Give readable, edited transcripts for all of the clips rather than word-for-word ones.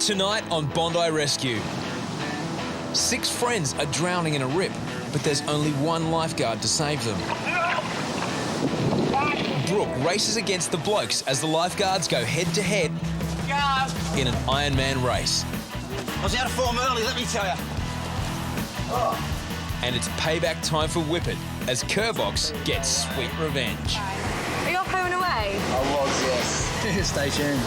Tonight on Bondi Rescue. 6 friends are drowning in a rip, but there's only one lifeguard to save them. Brooke races against the blokes as the lifeguards go head-to-head in an Ironman race. I was out of form early, let me tell you. And it's payback time for Whippet as Kerbox gets sweet revenge. Are you off home and away? I was, yes. Stay tuned.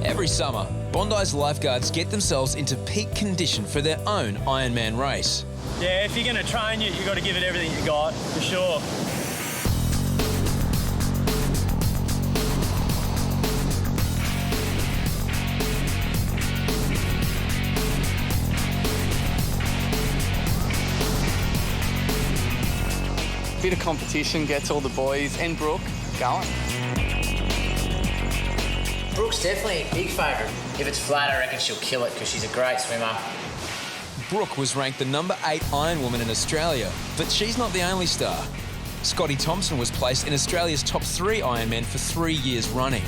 Every summer, Bondi's lifeguards get themselves into peak condition for their own Ironman race. Yeah, if you're going to train, you've got to give it everything you got, for sure. Bit of competition gets all the boys and Brooke going. Brooke's definitely a big favourite. If it's flat, I reckon she'll kill it because she's a great swimmer. Brooke was ranked the #8 Ironwoman in Australia, but she's not the only star. Scotty Thompson was placed in Australia's top 3 Ironmen for 3 years running.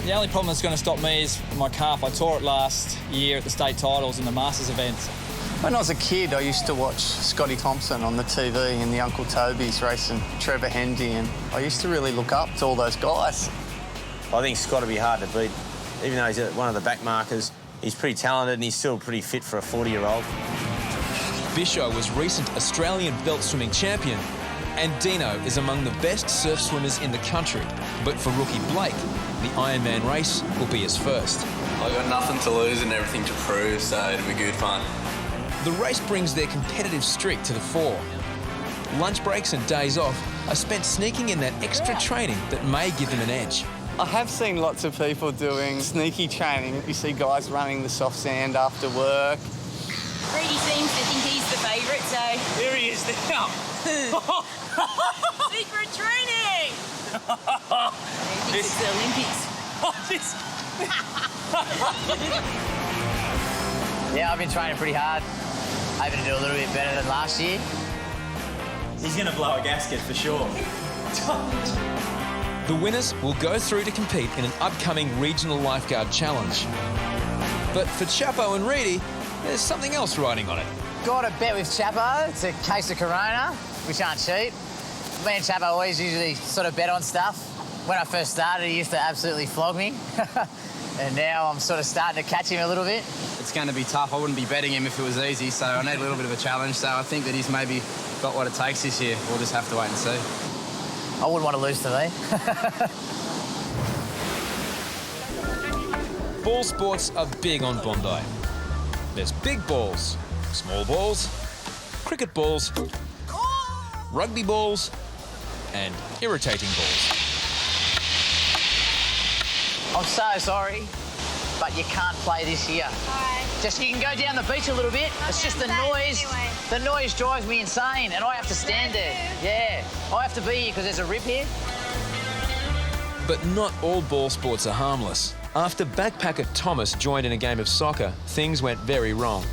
The only problem that's going to stop me is my calf. I tore it last year at the state titles in the Masters events. When I was a kid, I used to watch Scotty Thompson on the TV and the Uncle Toby's racing Trevor Hendy, and I used to really look up to all those guys. I think Scott will be hard to beat. Even though he's one of the back markers, he's pretty talented and he's still pretty fit for a 40-year-old. Bisho was recent Australian belt swimming champion, and Deano is among the best surf swimmers in the country. But for rookie Blake, the Ironman race will be his first. I've got nothing to lose and everything to prove, so it'll be good fun. The race brings their competitive streak to the fore. Lunch breaks and days off are spent sneaking in that extra training that may give them an edge. I have seen lots of people doing sneaky training. You see guys running the soft sand after work. Reidy seems to think he's the favourite, so... Here he is now. Secret training! He thinks it's the Olympics. Yeah, I've been training pretty hard. Hoping to do a little bit better than last year. He's going to blow a gasket for sure. The winners will go through to compete in an upcoming regional lifeguard challenge. But for Chapo and Reidy, there's something else riding on it. Got a bet with Chapo. It's a case of Corona, which aren't cheap. Me and Chapo always usually sort of bet on stuff. When I first started, he used to absolutely flog me. And now I'm sort of starting to catch him a little bit. It's going to be tough. I wouldn't be betting him if it was easy, so I need a little bit of a challenge. So I think that he's maybe got what it takes this year. We'll just have to wait and see. I wouldn't want to lose to me. Ball sports are big on Bondi. There's big balls, small balls, cricket balls, rugby balls, and irritating balls. I'm so sorry, but you can't play this year. Hi. Just you can go down the beach a little bit. It's just the noise. Anyway. The noise drives me insane, and I have to stand there. Yeah, I have to be here because there's a rip here. But not all ball sports are harmless. After backpacker Thomas joined in a game of soccer, things went very wrong.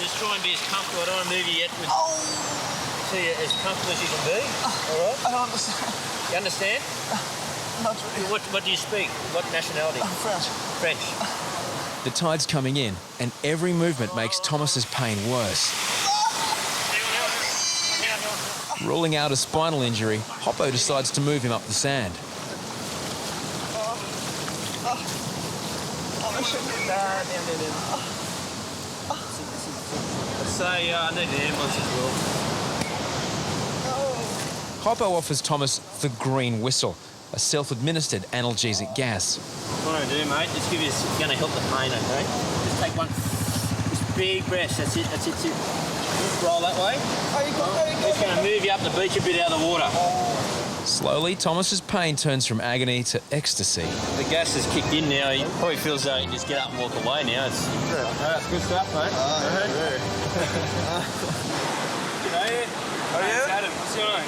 Just try and be as comfortable. I don't want to move you yet. So you're as comfortable as you can be. All right? I don't understand. You understand? Not really. What do you speak? What nationality? French. French. The tide's coming in, and every movement makes Thomas's pain worse. Ruling out a spinal injury, Hoppo decides to move him up the sand. Say, I need an ambulance as well. Hoppo offers Thomas the green whistle, a self-administered analgesic gas. What I'm going to do, mate, just give you, it's going to help the pain, okay? Just take one, just big breath, that's it, that's it. Roll that way. It's going to move you up the beach a bit out of the water. Slowly, Thomas's pain turns from agony to ecstasy. The gas has kicked in now. He probably feels like he can just get up and walk away now. It's good stuff, mate. G'day. How are you? Adam, what's your name?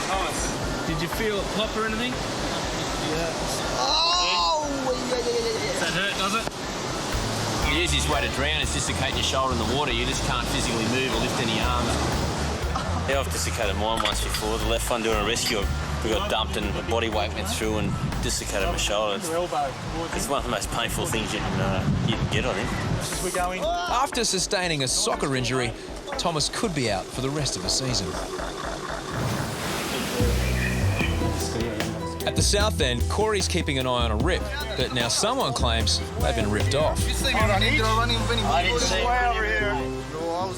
Thomas. Did you feel it pop or anything? Yeah. Oh! Does that hurt, does it? The easiest way to drown is dislocating your shoulder in the water. You just can't physically move or lift any arms. Yeah, I've dislocated mine once before. The left one doing a rescue, we got dumped and my body weight went through and dislocated my shoulder. It's one of the most painful things you can get, I think. We're going. After sustaining a soccer injury, Thomas could be out for the rest of the season. At the south end, Corey's keeping an eye on a rip, but now someone claims they've been ripped off. I didn't see way over here.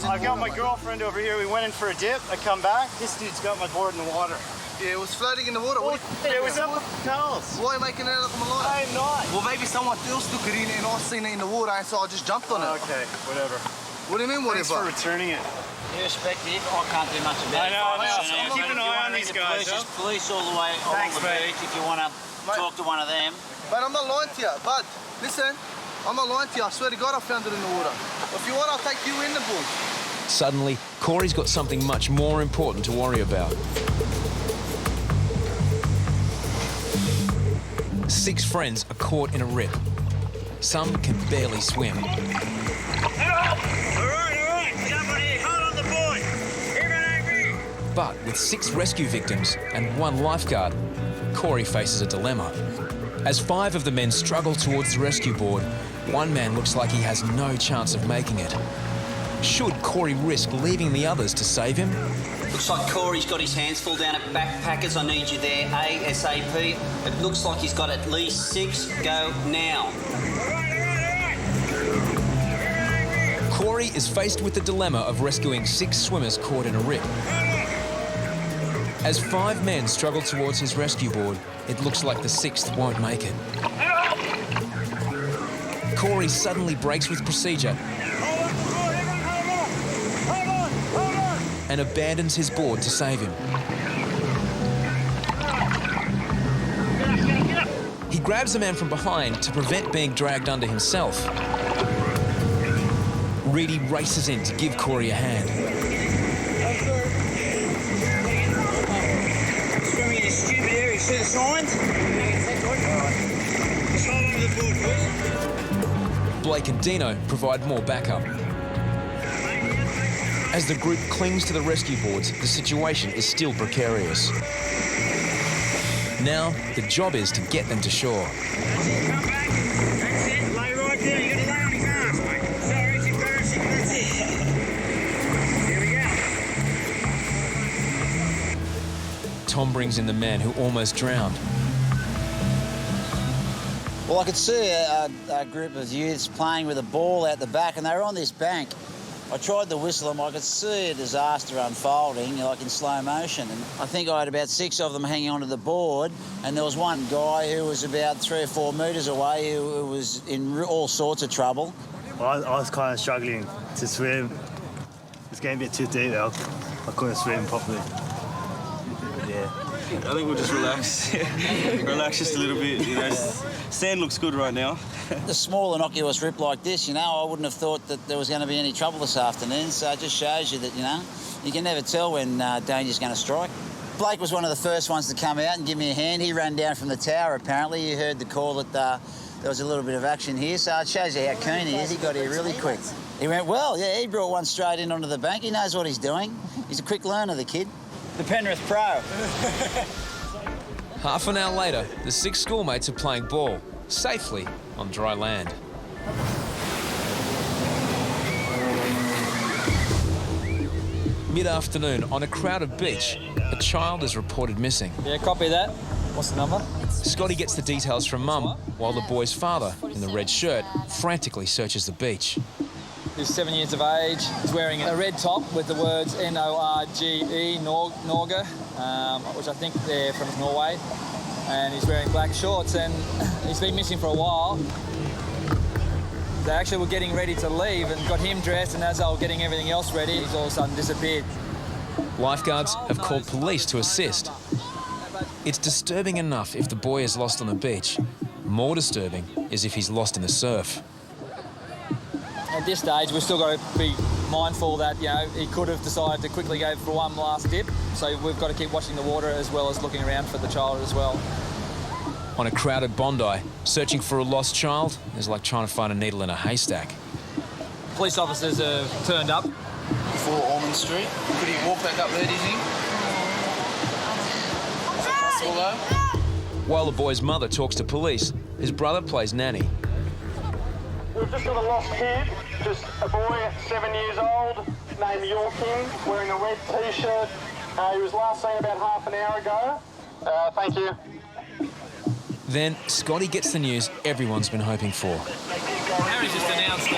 I got my girlfriend over here. We went in for a dip. I come back. This dude's got my board in the water. Yeah, it was floating in the water. Well, it was up with tunnels. Why are you making it up on my line? I'm not. Well, maybe someone else took it in and I seen it in the water, and so I just jumped on it. Okay, whatever. What do you mean, whatever? Thanks for returning it. Irrespective, I can't do much about it. I know. Keep an eye on these guys. Police all the way along the beach if you want to talk to one of them. But I'm not lying to you. But listen, I'm not lying to you. I swear to God, I found it in the water. If you want, I'll take you in the bush. Suddenly, Corey's got something much more important to worry about. 6 friends are caught in a rip. Some can barely swim. All right. Somebody hold on the board. Everyone agree. But with 6 rescue victims and 1 lifeguard, Corey faces a dilemma. As 5 of the men struggle towards the rescue board, one man looks like he has no chance of making it. Should Corey risk leaving the others to save him? Looks like Corey's got his hands full down at Backpackers. I need you there, ASAP. It looks like he's got at least 6. Go now. Corey is faced with the dilemma of rescuing 6 swimmers caught in a rip. As 5 men struggle towards his rescue board, it looks like the 6th won't make it. Corey suddenly breaks with procedure and abandons his board to save him. He grabs the man from behind to prevent being dragged under himself. Reidy races in to give Corey a hand. Swimming in a stupid area. See the signs? Just hold on to the board, please. Blake and Deano provide more backup. As the group clings to the rescue boards, the situation is still precarious. Now, the job is to get them to shore. Come back. That's it. Lay right down. You got to lay on his arms, mate. Sorry, it's embarrassing. That's it. Here we go. Tom brings in the man who almost drowned. Well, I could see a group of youths playing with a ball out the back, and they were on this bank. I tried to whistle them. I could see a disaster unfolding, like in slow motion. And I think I had about 6 of them hanging onto the board, and there was one guy who was about 3 or 4 metres away who was in all sorts of trouble. Well, I was kind of struggling to swim. It's getting a bit too deep now. I couldn't swim properly. Yeah. I think we'll just relax. Relax just a little bit. You know, sand looks good right now. A small innocuous rip like this, you know, I wouldn't have thought that there was going to be any trouble this afternoon. So it just shows you that, you know, you can never tell when danger's going to strike. Blake was one of the first ones to come out and give me a hand. He ran down from the tower, apparently. You heard the call that there was a little bit of action here. So it shows you how keen he is. He got here really quick. He went well. Yeah, he brought one straight in onto the bank. He knows what he's doing. He's a quick learner, the kid. The Penrith Pro. Half an hour later, the 6 schoolmates are playing ball, safely on dry land. Mid-afternoon, on a crowded beach, a child is reported missing. Yeah, copy that. What's the number? Scotty gets the details from Mum, while the boy's father, in the red shirt, frantically searches the beach. He's 7 years of age. He's wearing a red top with the words Norge, Norge, which I think they're from Norway. And he's wearing black shorts, and he's been missing for a while. They actually were getting ready to leave and got him dressed, and as they were getting everything else ready, he's all of a sudden disappeared. Lifeguards have called police to assist. It's disturbing enough if the boy is lost on the beach. More disturbing is if he's lost in the surf. At this stage, we've still got to be mindful that, you know, he could have decided to quickly go for one last dip. So we've got to keep watching the water as well as looking around for the child as well. On a crowded Bondi, searching for a lost child is like trying to find a needle in a haystack. Police officers have turned up. Before Ormond Street. Could he walk back up there, do you think? Is it possible, though? While the boy's mother talks to police, his brother plays nanny. We've just got a lost kid, just a boy, 7 years old, named Yorkin, wearing a red T-shirt. He was last seen about half an hour ago. Thank you. Then Scotty gets the news everyone's been hoping for. Harry's just announced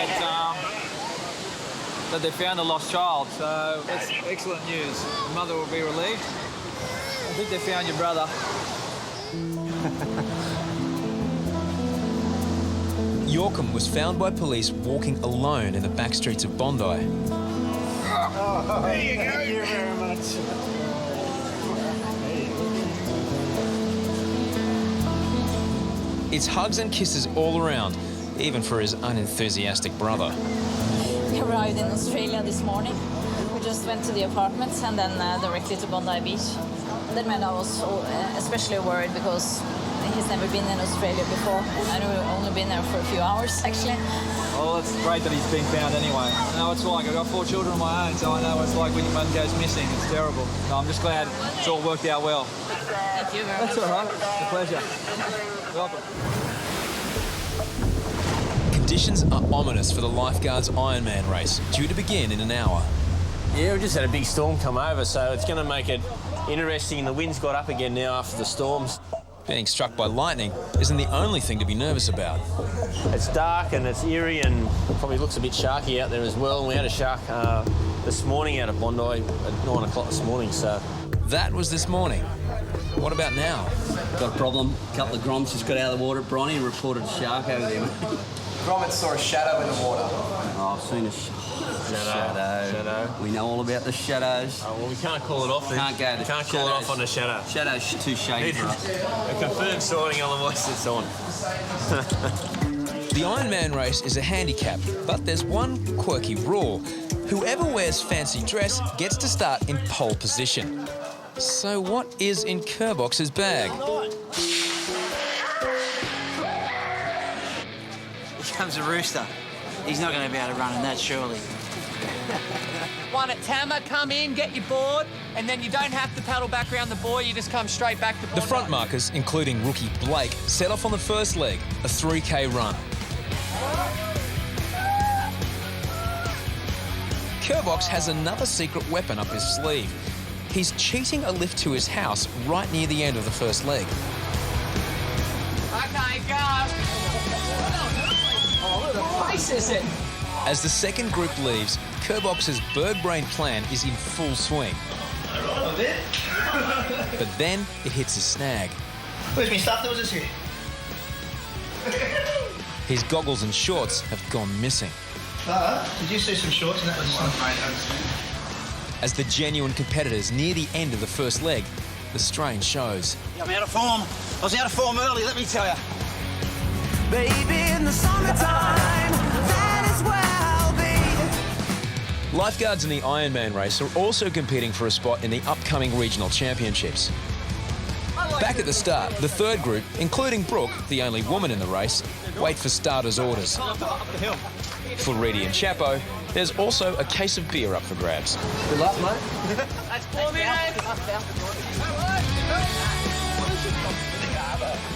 that they found a lost child, so that's excellent news. The mother will be relieved. I think they found your brother. Yorkham was found by police walking alone in the back streets of Bondi. There you go. Thank you very much. It's hugs and kisses all around, even for his unenthusiastic brother. We arrived in Australia this morning. We just went to the apartments and then directly to Bondi Beach. That meant I was especially worried because he's never been in Australia before. I've only been there for a few hours, actually. Well, it's great that he's been found anyway. I know it's like. I've got 4 children of my own, so I know what it's like when your mum goes missing. It's terrible. So I'm just glad it's all worked out well. Thank you very much. That's all right. It's a pleasure. Welcome. Conditions are ominous for the Lifeguards Ironman race, due to begin in an hour. Yeah, we just had a big storm come over, so it's going to make it interesting. The wind's got up again now after the storms. Being struck by lightning isn't the only thing to be nervous about. It's dark and it's eerie and probably looks a bit sharky out there as well. And we had a shark this morning out of Bondi at 9 o'clock this morning, so... That was this morning. What about now? Got a problem. A couple of groms just got out of the water at Bronny and reported a shark over there. Gromit saw a shadow in the water. Oh, I've seen a shadow. We know all about the shadows. Oh, well, we can't call it off then. Can't go. Can't call it off on a shadow. Shadow's too shady for us. A confirmed sighting, otherwise it's on. The Ironman race is a handicap, but there's one quirky rule. Whoever wears fancy dress gets to start in pole position. So what is in Kerbox's bag? Here comes a rooster. He's not going to be able to run in that, surely. One at Tama, come in, get your board, and then you don't have to paddle back around the buoy, you just come straight back to Bondi. The front markers, including rookie Blake, set off on the first leg, a 3K run. Kerbox has another secret weapon up his sleeve. He's cheating a lift to his house right near the end of the first leg. Okay, go. Oh, look at the face is it? As the second group leaves, Kerbox's bird-brain plan is in full swing. But then it hits a snag. Where's my stuff that was just here? His goggles and shorts have gone missing. Did you see some shorts and that was As the genuine competitors near the end of the first leg, the strain shows. I'm out of form. I was out of form early, let me tell you. Baby, in the summertime, that is where I'll be. Lifeguards in the Ironman race are also competing for a spot in the upcoming regional championships. Back at the start, the third group, including Brooke, the only woman in the race, wait for starters' orders. For Reidy and Chapo, there's also a case of beer up for grabs. Good luck, mate. That's 4 minutes.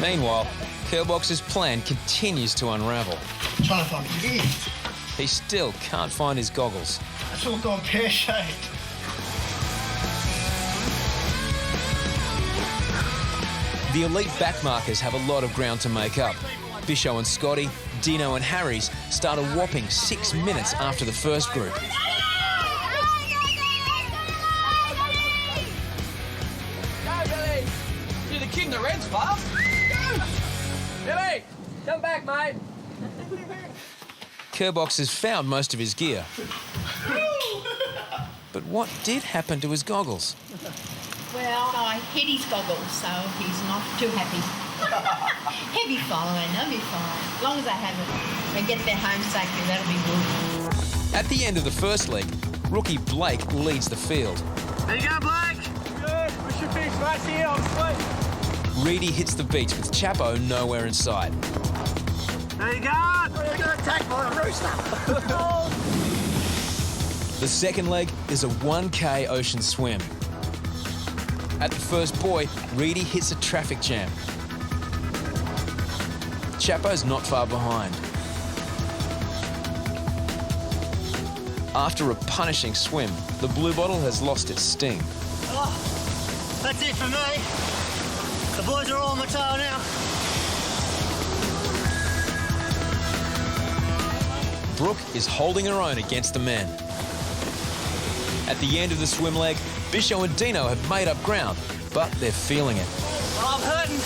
Meanwhile, Kerbox's plan continues to unravel. I'm trying to find a gift. He still can't find his goggles. It's all gone pear-shaped. The elite backmarkers have a lot of ground to make up. Bisho and Scotty, Deano and Harries start a whopping 6 minutes after the first group. Go, Billy. You're the king of the Reds, pal. Billy, come back, mate. Kerbox has found most of his gear. But what did happen to his goggles? Well, I hit his goggles, so he's not too happy. He'll be fine, they'll be fine. As long as I have it and get their home safely, that'll be good. At the end of the first leg, rookie Blake leads the field. There you go, Blake. Good. We should finish right here on sweet. Reidy hits the beach with Chapo nowhere in sight. There you go. We're going to attack my rooster. The second leg is a 1K ocean swim. At the first buoy, Reidy hits a traffic jam. Chapo's not far behind. After a punishing swim, the blue bottle has lost its sting. Oh, that's it for me. The boys are all on my tail now. Brooke is holding her own against the men. At the end of the swim leg, Bisho and Deano have made up ground, but they're feeling it. I'm hurting.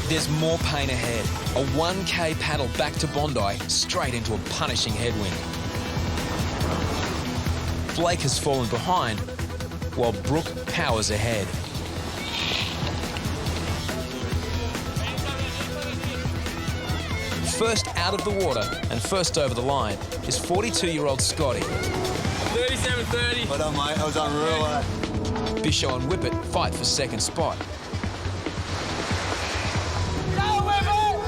There's more pain ahead. A 1K paddle back to Bondi, straight into a punishing headwind. Blake has fallen behind, while Brooke powers ahead. First out of the water and first over the line is 42-year-old Scotty. 37-30. Well done, mate. I was unreal, eh? Bisho and Whippet fight for second spot. Go, Whippet!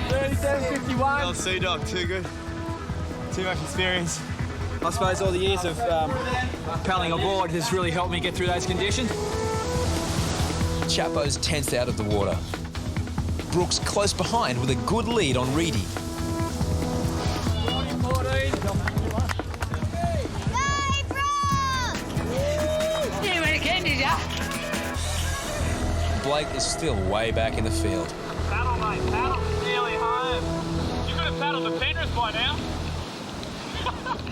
37-51. Old Sea Dog, too good. Too much experience. I suppose all the years of paddling aboard has really helped me get through those conditions. Chapo's tensed out of the water. Brooks close behind with a good lead on Reidy. Blake is still way back in the field. Paddle, mate, paddle. Nearly home. You could have paddled the Penrith by now.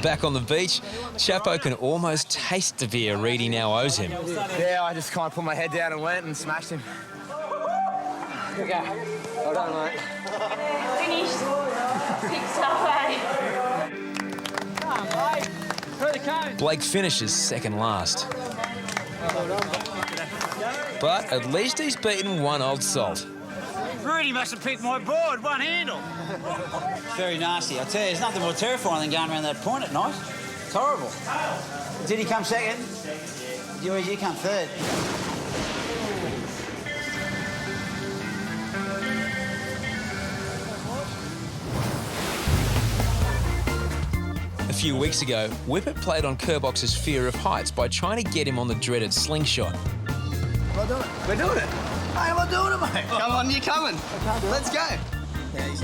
Back on the beach, Chapo can almost taste the beer Reidy now owes him. Yeah, I just kind of put my head down and went and smashed him. Okay. Well done, mate. Finished. Picked up, Blake finishes second last. But at least he's beaten one old salt. Reidy must have picked my board, one handle. Very nasty. I tell you, there's nothing more terrifying than going around that point at night. It's horrible. Did he come second? Did you come third? A few weeks ago, Whippet played on Kerbox's fear of heights by trying to get him on the dreaded slingshot. We're doing it. We're doing it. Hey, we're doing it, mate. Come on, you're coming. Let's go.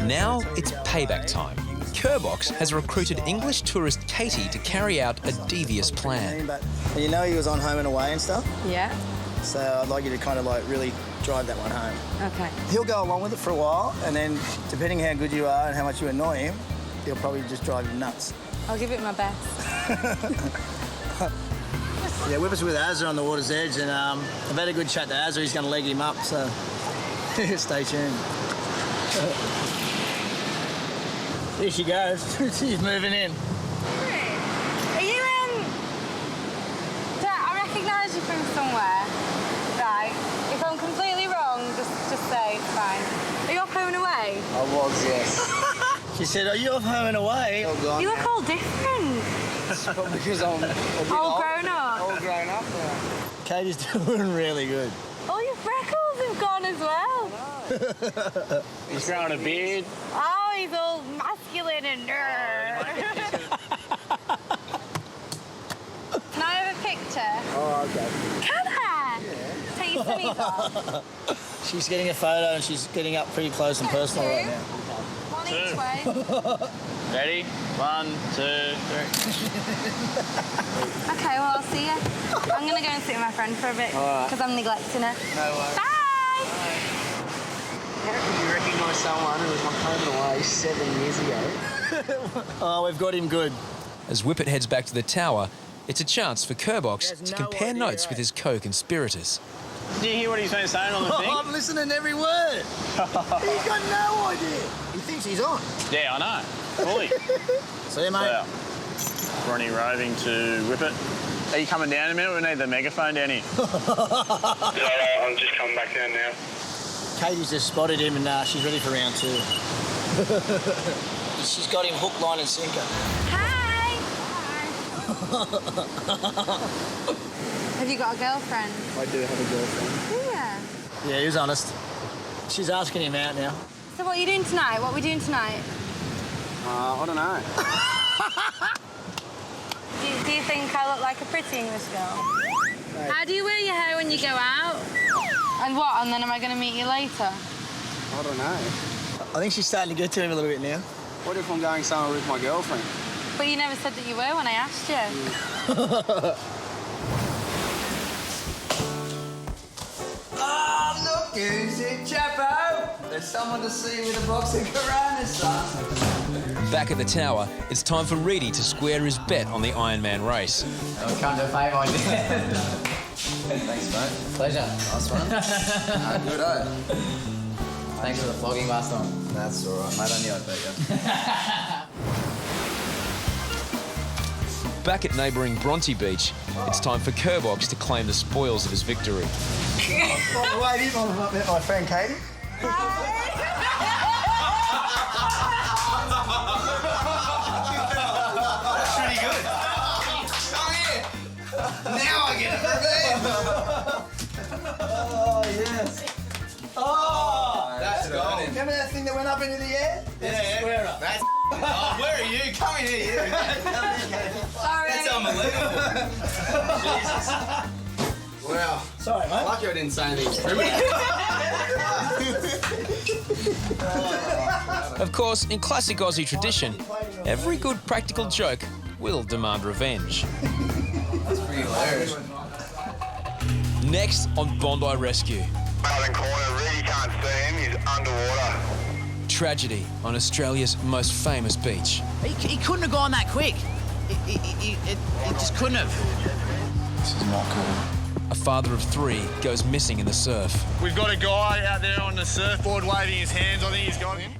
Now it's payback time. Kerbox has recruited English tourist Katie to carry out a devious plan. But you know he was on home and away and stuff? Yeah. So I'd like you to kind of like really drive that one home. Okay. He'll go along with it for a while, and then depending how good you are and how much you annoy him, he'll probably just drive you nuts. I'll give it my best. Yeah, Whippet's with Azza on the water's edge, and I've had a good chat to Azza. He's going to leg him up, so stay tuned. Here she goes. She's moving in. Are you in? I recognise you from somewhere. Right. If I'm completely wrong, just say it's fine. Are you off home and away? I was, yes. She said, "Are you off home and away?" You look all different. Probably because I'm all grown up. All grown up now. Katie's doing really good. All your freckles have gone as well. He's growing a beard. Oh, he's all masculine and Can I have a picture? Oh, okay. Can I? Yeah. Take your sunnies off. She's getting a photo and she's getting up pretty close and personal right now. One each way. Ready? 1, 2, 3. Okay, well, I'll see you. I'm going to go and sit with my friend for a bit because I'm neglecting her. No worries. Bye! How can you recognise someone who was on home and away 7 years ago? Oh, we've got him good. As Whippet heads back to the tower, it's a chance for Kerbox to compare notes with his co-conspirators. Did you hear what he's been saying on the thing? I'm listening to every word. He's got no idea. He thinks he's on. Yeah, I know. Fully. See you, mate. Ronnie roving to Whippet. Are you coming down in a minute? We need the megaphone down here. I'm just coming back down now. Katie's just spotted him and she's ready for round 2. She's got him hook, line and sinker. Hi! Have you got a girlfriend? I do have a girlfriend. Yeah. Yeah, he was honest. She's asking him out now. So what are you doing tonight? What are we doing tonight? I don't know. Do you think I look like a pretty English girl? Right. How do you wear your hair when you go out? And what? And then am I going to meet you later? I don't know. I think she's starting to get to him a little bit now. What if I'm going somewhere with my girlfriend? But you never said that you were when I asked you. Oh, look who's in, Chapo. There's someone to see with a box of Coronas, son. Back at the tower, it's time for Reidy to square his bet on the Ironman race. I'll come to Baywatch. Thanks, mate. Pleasure. Nice one. Good, eh? Thanks for the flogging last time. That's all right, mate. I knew I'd beat you. Back at neighbouring Bondi Beach, it's time for Kerbox to claim the spoils of his victory. By the way, I met my friend Katie. That's pretty good. Come here. Now I get it. Oh, yes. Oh, that's gold. Remember that thing that went up into the air? Yeah. Square up. That's oh, where are you? Come in here. Sorry. That's unbelievable. Jesus. Wow. Sorry, mate. Lucky I didn't say anything criminal. Of course, in classic Aussie tradition, every good practical joke will demand revenge. That's pretty hilarious. Next on Bondi Rescue. Southern corner, really can't see him. He's underwater. Tragedy on Australia's most famous beach. He couldn't have gone that quick. It just couldn't have. This is not cool. A father of 3 goes missing in the surf. We've got a guy out there on the surfboard waving his hands. I think he's got him.